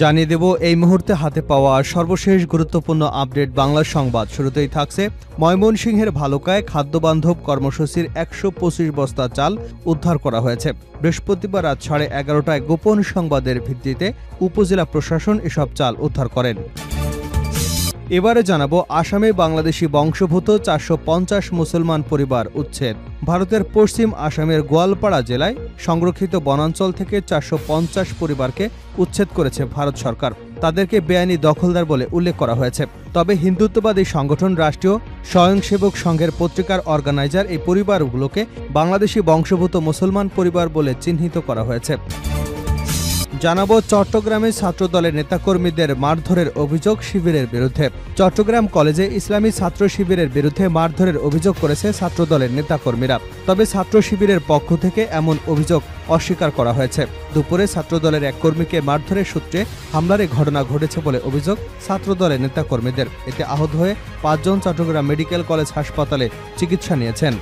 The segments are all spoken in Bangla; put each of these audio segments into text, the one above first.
জানিয়ে দেব এই মুহূর্তে হাতে পাওয়া সর্বশেষ গুরুত্বপূর্ণ আপডেট বাংলা সংবাদ। শুরুতেই থাকছে ময়মনসিংহের ভালুকায় খাদ্যবান্ধব কর্মসূচির ১২৫ বস্তা চাল উদ্ধার করা হয়েছে। বৃহস্পতিবার রাত 11:30টায় গোপন সংবাদের ভিত্তিতে উপজেলা প্রশাসন এসব চাল উদ্ধার করেন। এবারে জানাবো আসামে বাংলাদেশি বংশোদ্ভূত ৪৫০ মুসলমান পরিবার উচ্ছেদ। ভারতের পশ্চিম আসামের গোয়ালপাড়া জেলায় সংরক্ষিত বনাঞ্চল থেকে ৪৫০ পরিবারকে উচ্ছেদ করেছে ভারত সরকার। তাদেরকে বেআইনি দখলদার বলে উল্লেখ করা হয়েছে। তবে হিন্দুত্ববাদী সংগঠন রাষ্ট্রীয় স্বয়ংসেবক সংঘের পত্রিকার অর্গানাইজার এই পরিবারগুলোকে বাংলাদেশি বংশোদ্ভূত মুসলমান পরিবার বলে চিহ্নিত করা হয়েছে। জানাবো চট্টগ্রামে ছাত্রদলের নেতাকর্মীদের মারধরের অভিযোগ শিবিরের বিরুদ্ধে। চট্টগ্রাম কলেজে ইসলামী ছাত্র শিবিরের বিরুদ্ধে মারধরের অভিযোগ করেছে ছাত্রদলের নেতাকর্মীরা। তবে ছাত্র শিবিরের পক্ষ থেকে এমন অভিযোগ অস্বীকার করা হয়েছে। দুপুরে ছাত্রদলের এক কর্মীকে মারধরের সূত্রে হামলার ঘটনা ঘটেছে বলে অভিযোগ ছাত্রদলের নেতাকর্মীদের। এতে আহত হয়ে ৫ জন চট্টগ্রাম মেডিকেল কলেজ হাসপাতালে চিকিৎসা নিয়েছেন।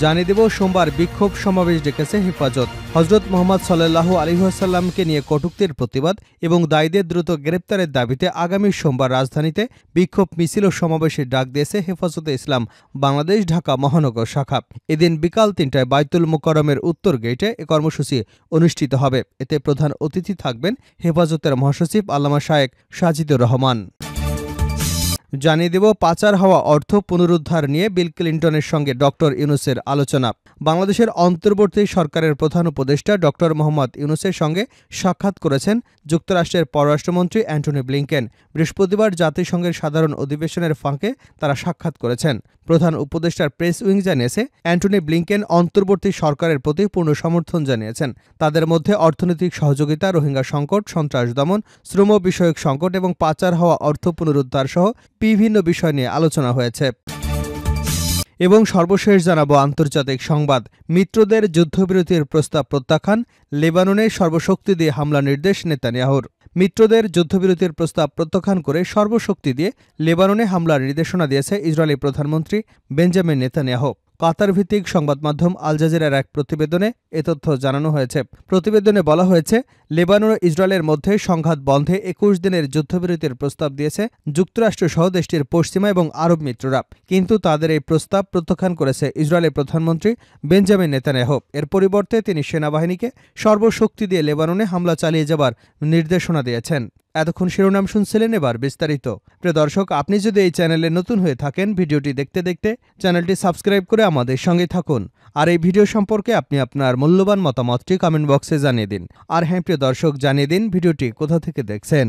জানিয়ে দেব সোমবার বিক্ষোভ সমাবেশ ডেকেছে হেফাজত। হযরত মুহাম্মদ সাল্লাল্লাহু আলাইহি ওয়াসাল্লামকে নিয়ে কটূক্তির প্রতিবাদ এবং দায়ীদের দ্রুত গ্রেপ্তারের দাবিতে আগামী সোমবার রাজধানীতে বিক্ষোভ মিছিল ও সমাবেশের ডাক দিয়েছে হেফাজতে ইসলাম বাংলাদেশ ঢাকা মহানগর শাখা। এদিন বিকাল ৩টায় বাইতুল মুকাররমের উত্তর গেটে এ কর্মসূচি অনুষ্ঠিত হবে। এতে প্রধান অতিথি থাকবেন হেফাজতের মহাসচিব আল্লামা শায়েখ সাজিদুর রহমান। জানিয়ে দেব পাচার হওয়া অর্থ পুনরুদ্ধার নিয়ে বিল ক্লিন্টনের সঙ্গে ডক্টর ইউনূসের আলোচনা। বাংলাদেশের অন্তর্বর্তী সরকারের প্রধান উপদেষ্টা ডক্টর মোহাম্মদ ইউনূসের সঙ্গে সাক্ষাৎ করেছেন যুক্তরাষ্ট্রের পররাষ্ট্রমন্ত্রী অ্যান্টনি ব্লিংকেন। বৃহস্পতিবার জাতিসংঘের সাধারণ অধিবেশনের ফাঁকে তারা সাক্ষাৎ করেছেন। প্রধান উপদেষ্টার প্রেস উইং জানিয়েছে, অ্যান্টনি ব্লিংকেন অন্তর্বর্তী সরকারের প্রতি পূর্ণ সমর্থন জানিয়েছেন। তাদের মধ্যে অর্থনৈতিক সহযোগিতা, রোহিঙ্গা সংকট, সন্ত্রাস দমন, শ্রম বিষয়ক সংকট এবং পাচার হওয়া অর্থ পুনরুদ্ধার সহ বিভিন্ন বিষয় নিয়ে আলোচনা হয়েছে। এবং সর্বশেষ জানাবো আন্তর্জাতিক সংবাদ। মিত্রদের যুদ্ধবিরতির প্রস্তাব প্রত্যাখ্যান, লেবাননে সর্বশক্তি দিয়ে হামলা নির্দেশ নেতানিয়াহুর। মিত্রদের যুদ্ধবিরতির প্রস্তাব প্রত্যাখ্যান করে সর্বশক্তি দিয়ে লেবাননে হামলার নির্দেশনা দিয়েছে ইসরায়েলি প্রধানমন্ত্রী বেঞ্জামিন নেতানিয়াহু। কাতার ভিত্তিক সংবাদ মাধ্যম আল জাজিরার এক প্রতিবেদনে এ তথ্য জানানো হয়েছে। প্রতিবেদনে বলা হয়েছে, লেবানন ও ইসরায়েলের মধ্যে সংঘাত বন্ধে ২১ দিনের যুদ্ধবিরতির প্রস্তাব দিয়েছে যুক্তরাষ্ট্রসহ দেশটির পশ্চিমা এবং আরব মিত্ররা। কিন্তু তাদের এই প্রস্তাব প্রত্যাখ্যান করেছে ইসরায়েলের প্রধানমন্ত্রী বেঞ্জামিন নেতানিয়াহু। এর পরিবর্তে তিনি সেনাবাহিনীকে সর্বশক্তি দিয়ে লেবাননে হামলা চালিয়ে যাবার নির্দেশনা দিয়েছেন। এতক্ষণ শিরোনাম শুনছিলেন, এবার বিস্তারিত। প্রিয় দর্শক, আপনি যদি এই চ্যানেলে নতুন হয়ে থাকেন, ভিডিওটি দেখতে দেখতে চ্যানেলটি সাবস্ক্রাইব করে আমাদের সঙ্গে থাকুন। আর এই ভিডিও সম্পর্কে আপনি আপনার মূল্যবান মতামতটি কমেন্ট বক্সে জানিয়ে দিন। আর হ্যাঁ প্রিয় দর্শক, জানিয়ে দিন ভিডিওটি কোথা থেকে দেখছেন।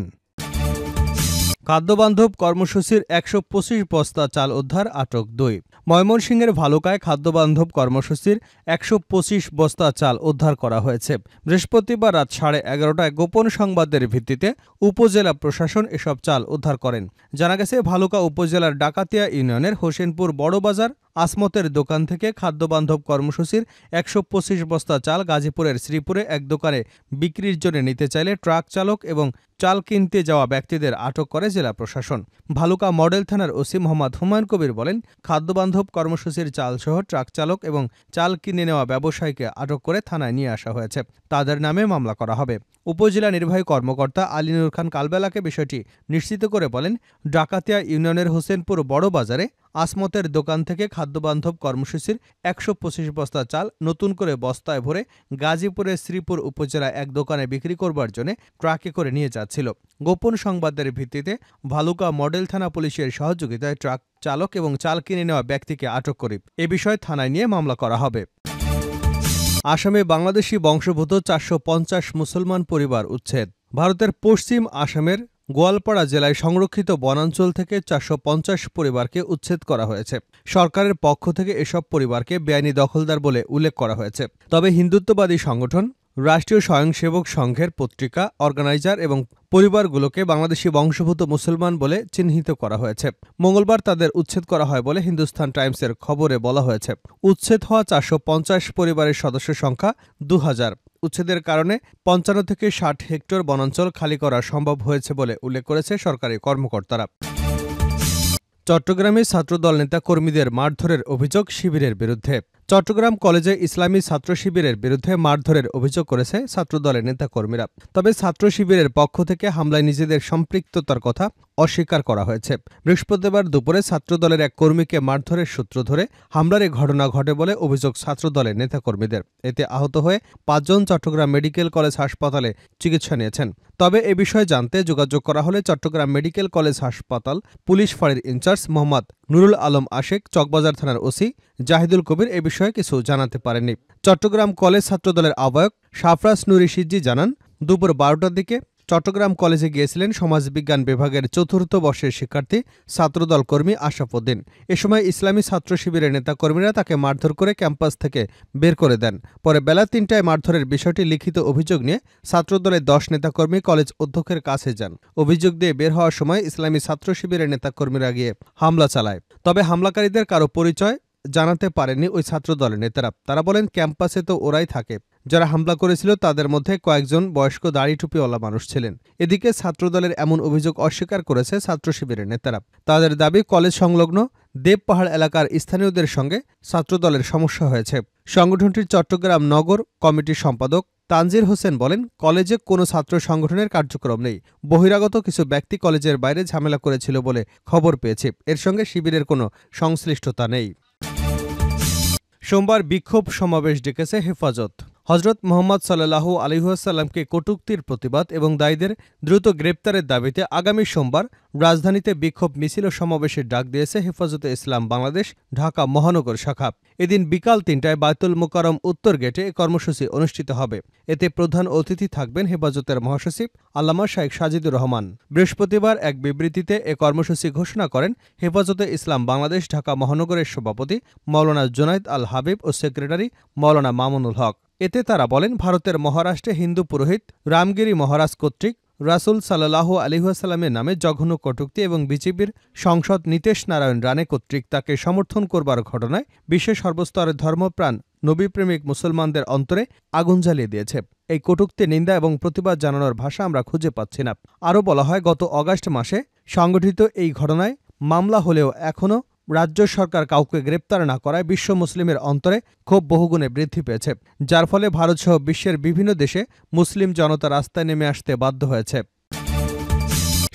খাদ্যবান্ধব কর্মসূচির ১২৫ বস্তা চাল উদ্ধার, আটক ২। ময়মনসিংহের ভালুকায় খাদ্যবান্ধব কর্মসূচির ১২৫ বস্তা চাল উদ্ধার করা হয়েছে। বৃহস্পতিবার রাত 11:30টায় গোপন সংবাদের ভিত্তিতে উপজেলা প্রশাসন এসব চাল উদ্ধার করেন। জানা গেছে, ভালুকা উপজেলার ডাকাতিয়া ইউনিয়নের হোসেনপুর বড়বাজার আসমতের দোকান থেকে খাদ্যবান্ধব কর্মসূচির ১২৫ বস্তা চাল গাজীপুরের শ্রীপুরে এক দোকানে বিক্রির জন্য নিতে চাইলে ট্রাক চালক এবং চাল কিনতে যাওয়া ব্যক্তিদের আটক করে জেলা প্রশাসন। ভালুকা মডেল থানার ওসি মোহাম্মদ হুমায়ুন কবির বলেন, খাদ্যবান্ধব কর্মসূচির চালসহ ট্রাক চালক এবং চাল কিনে নেওয়া ব্যবসায়ীকে আটক করে থানায় নিয়ে আসা হয়েছে। তাদের নামে মামলা করা হবে। উপজেলা নির্বাহী কর্মকর্তা আলিনুর খান কালবেলাকে বিষয়টি নিশ্চিত করে বলেন, ডাকাতিয়া ইউনিয়নের হোসেনপুর বড় বাজারে আসমতের দোকান থেকে খাদ্যবান্ধব কর্মসূচির ১২৫ বস্তা চাল নতুন করে বস্তায় ভরে গাজীপুরের শ্রীপুর উপজেলায় এক দোকানে বিক্রি করবার জন্য ট্রাকে করে নিয়ে যাচ্ছিল। গোপন সংবাদের ভিত্তিতে ভালুকা মডেল থানা পুলিশের সহযোগিতায় ট্রাক চালক এবং চাল কিনে নেওয়া ব্যক্তিকে আটক করে এ বিষয়ে থানায় নিয়ে মামলা করা হবে। আসামে বাংলাদেশি বংশোদ্ভূত ৪৫০ মুসলমান পরিবার উচ্ছেদ। ভারতের পশ্চিম আসামের গোয়ালপাড়া জেলায় সংরক্ষিত বনাঞ্চল থেকে ৪৫০ পরিবারকে উচ্ছেদ করা হয়েছে। সরকারের পক্ষ থেকে এসব পরিবারকে বেআইনি দখলদার বলে উল্লেখ করা হয়েছে। তবে হিন্দুত্ববাদী সংগঠন রাষ্ট্রীয় স্বয়ংসেবক সংঘের পত্রিকা অর্গানাইজার এবং পরিবারগুলোকে বাংলাদেশি বংশোদ্ভূত মুসলমান বলে চিহ্নিত করা হয়েছে। মঙ্গলবার তাদের উচ্ছেদ করা হয় বলে হিন্দুস্তান টাইমসের খবরে বলা হয়েছে। উচ্ছেদ হওয়া ৪৫০ পরিবারের সদস্য সংখ্যা ২০০০। উচ্ছেদের কারণে ৫৫ থেকে ৬০ হেক্টর বনাঞ্চল খালি করা সম্ভব হয়েছে বলে উল্লেখ করেছে সরকারি কর্মকর্তারা। চট্টগ্রামে ছাত্রদল নেতা কর্মীদের মারধরের অভিযোগ শিবিরের বিরুদ্ধে। চট্টগ্রাম কলেজে ইসলামী ছাত্র শিবিরের বিরুদ্ধে মারধরের অভিযোগ করেছে ছাত্রদলের নেতাকর্মীরা। তবে ছাত্র শিবিরের পক্ষ থেকে হামলায় নিজেদের সম্পৃক্ততার কথা অস্বীকার করা হয়েছে। বৃহস্পতিবার দুপুরে ছাত্রদলের এক কর্মীকে মারধরের সূত্র ধরে হামলার এই ঘটনা ঘটে বলে অভিযোগ ছাত্রদলের নেতাকর্মীদের। এতে আহত হয়ে ৫ জন চট্টগ্রাম মেডিকেল কলেজ হাসপাতালে চিকিৎসা নিয়েছেন। তবে এ বিষয়ে জানতে যোগাযোগ করা হলে চট্টগ্রাম মেডিকেল কলেজ হাসপাতাল পুলিশ ফাঁড়ির ইনচার্জ মোহাম্মদ নুরুল আলম আশেক, চকবাজার থানার ওসি জাহিদুল কবির এ বিষয়ে কিছু জানাতে পারেননি। চট্টগ্রাম কলেজ ছাত্রদলের আহ্বায়ক সাফরাজ নুরি সিদ্দি জানান, দুপুর ১২টার দিকে চট্টগ্রাম কলেজে গিয়েছিলেন সমাজবিজ্ঞান বিভাগের ৪র্থ বর্ষের শিক্ষার্থী ছাত্রদল কর্মী আশরাফ উদ্দিন। এ সময় ইসলামী ছাত্র শিবিরের নেতাকর্মীরা তাকে মারধর করে ক্যাম্পাস থেকে বের করে দেন। পরে বেলা ৩টায় মারধরের বিষয়টি লিখিত অভিযোগ নিয়ে ছাত্রদলের ১০ নেতাকর্মী কলেজ অধ্যক্ষের কাছে যান। অভিযোগ দিয়ে বের হওয়ার সময় ইসলামী ছাত্র শিবিরের নেতাকর্মীরা গিয়ে হামলা চালায়। তবে হামলাকারীদের কারো পরিচয় জানাতে পারেননি ওই ছাত্রদলের নেতারা। তারা বলেন, ক্যাম্পাসে তো ওরাই থাকে। যারা হামলা করেছিল তাদের মধ্যে কয়েকজন বয়স্ক দাড়ি টুপিওয়ালা মানুষ ছিলেন। এদিকে ছাত্রদলের এমন অভিযোগ অস্বীকার করেছে ছাত্র শিবিরের নেতারা। তাদের দাবি, কলেজ সংলগ্ন দেবপাহাড় এলাকার স্থানীয়দের সঙ্গে ছাত্রদলের সমস্যা হয়েছে। সংগঠনটির চট্টগ্রাম নগর কমিটির সম্পাদক তানজির হোসেন বলেন, কলেজে কোনো ছাত্র সংগঠনের কার্যক্রম নেই। বহিরাগত কিছু ব্যক্তি কলেজের বাইরে ঝামেলা করেছিল বলে খবর পেয়েছি। এর সঙ্গে শিবিরের কোনো সংশ্লিষ্টতা নেই। সোমবার বিক্ষোভ সমাবেশ ডেকেছে হেফাজত। হজরত মুহাম্মদ সাল্লাল্লাহু আলাইহি ওয়াসাল্লামকে কটূক্তির প্রতিবাদ এবং দায়ীদের দ্রুত গ্রেপ্তারের দাবিতে আগামী সোমবার রাজধানীতে বিক্ষোভ মিছিল ও সমাবেশের ডাক দিয়েছে হেফাজতে ইসলাম বাংলাদেশ ঢাকা মহানগর শাখা। এদিন বিকাল ৩টায় বায়তুল মোকাররম উত্তর গেটে এ কর্মসূচি অনুষ্ঠিত হবে। এতে প্রধান অতিথি থাকবেন হেফাজতের মহাসচিব আল্লামা শাইখ সাজিদুর রহমান। বৃহস্পতিবার এক বিবৃতিতে এ কর্মসূচি ঘোষণা করেন হেফাজতে ইসলাম বাংলাদেশ ঢাকা মহানগরের সভাপতি মাওলানা জুনাইদ আল হাবিব ও সেক্রেটারি মাওলানা মামুনুল হক। এতে তারা বলেন, ভারতের মহারাষ্ট্রে হিন্দু পুরোহিত রামগিরি মহারাজ কর্তৃক রাসূল সাল্লাল্লাহু আলাইহি ওয়াসাল্লামের নামে জঘন্য কটূক্তি এবং বিজেপির সাংসদ নীতেশ নারায়ণ রানে কর্তৃক তাকে সমর্থন করবার ঘটনায় বিশ্বের সর্বস্তরের ধর্মপ্রাণ নবীপ্রেমিক মুসলমানদের অন্তরে আগুন জ্বালিয়ে দিয়েছে। এই কটূক্তি, নিন্দা এবং প্রতিবাদ জানানোর ভাষা আমরা খুঁজে পাচ্ছি না। আরও বলা হয়, গত অগাস্ট মাসে সংগঠিত এই ঘটনায় মামলা হলেও এখনও রাজ্য সরকার কাউকে গ্রেপ্তার না করায় বিশ্ব মুসলিমের অন্তরে ক্ষোভ বহুগুণে বৃদ্ধি পেয়েছে, যার ফলে ভারতসহ বিশ্বের বিভিন্ন দেশে মুসলিম জনতা রাস্তায় নেমে আসতে বাধ্য হয়েছে।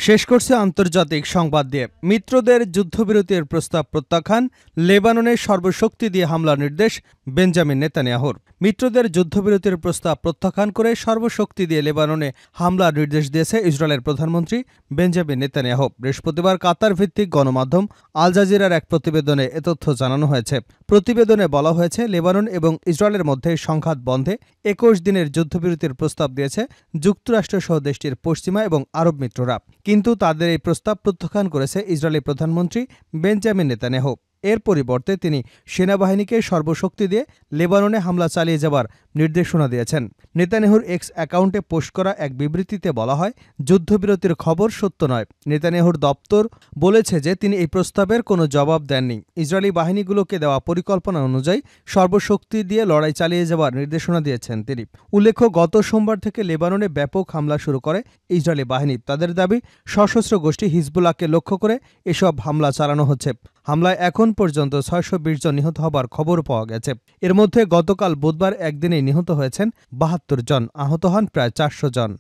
শেষ করছে আন্তর্জাতিক সংবাদ দিয়ে। মিত্রদের যুদ্ধবিরতির প্রস্তাব প্রত্যাখ্যান, লেবাননে সর্বশক্তি দিয়ে হামলার নির্দেশ বেঞ্জামিন নেতানিয়াহুর। মিত্রদের যুদ্ধবিরতির প্রস্তাব প্রত্যাখ্যান করে সর্বশক্তি দিয়ে লেবাননে হামলার নির্দেশ দিয়েছে ইসরায়েলের প্রধানমন্ত্রী বেঞ্জামিন নেতানিয়াহু। বৃহস্পতিবার কাতার ভিত্তিক গণমাধ্যম আল জাজিরার এক প্রতিবেদনে এ তথ্য জানানো হয়েছে। প্রতিবেদনে বলা হয়েছে, লেবানন এবং ইসরায়েলের মধ্যে সংঘাত বন্ধে ২১ দিনের যুদ্ধবিরতির প্রস্তাব দিয়েছে যুক্তরাষ্ট্রসহ দেশটির পশ্চিমা এবং আরব মিত্ররা। কিন্তু তাদের এই প্রস্তাব প্রত্যাখ্যান করেছে ইসরায়েলি প্রধানমন্ত্রী বেঞ্জামিন নেতানিয়াহু। এর পরিবর্তে তিনি সেনাবাহিনীকে সর্বশক্তি দিয়ে লেবাননে হামলা চালিয়ে যাবার নির্দেশনা দিয়েছেন। নেতানিয়াহুর এক্স অ্যাকাউন্টে পোস্ট করা এক বিবৃতিতে বলা হয়, যুদ্ধবিরতির খবর সত্য নয়। নেতানিয়াহুর দপ্তর বলেছে যে তিনি এই প্রস্তাবের কোনো জবাব দেননি। ইসরায়েলি বাহিনীগুলোকে দেওয়া পরিকল্পনা অনুযায়ী সর্বশক্তি দিয়ে লড়াই চালিয়ে যাবার নির্দেশনা দিয়েছেন তিনি। উল্লেখ্য, গত সোমবার থেকে লেবাননে ব্যাপক হামলা শুরু করে ইসরায়েলি বাহিনী। তাদের দাবি, সশস্ত্র গোষ্ঠী হিজবুল্লাহকে লক্ষ্য করে এসব হামলা চালানো হচ্ছে। হামলায় এখন পর্যন্ত ৬২০ জন নিহত হবার খবর পাওয়া গেছে। এর মধ্যে গতকাল বুধবার একদিনেই নিহত হয়েছেন ৭২ জন, আহত হন প্রায় ৪০০ জন।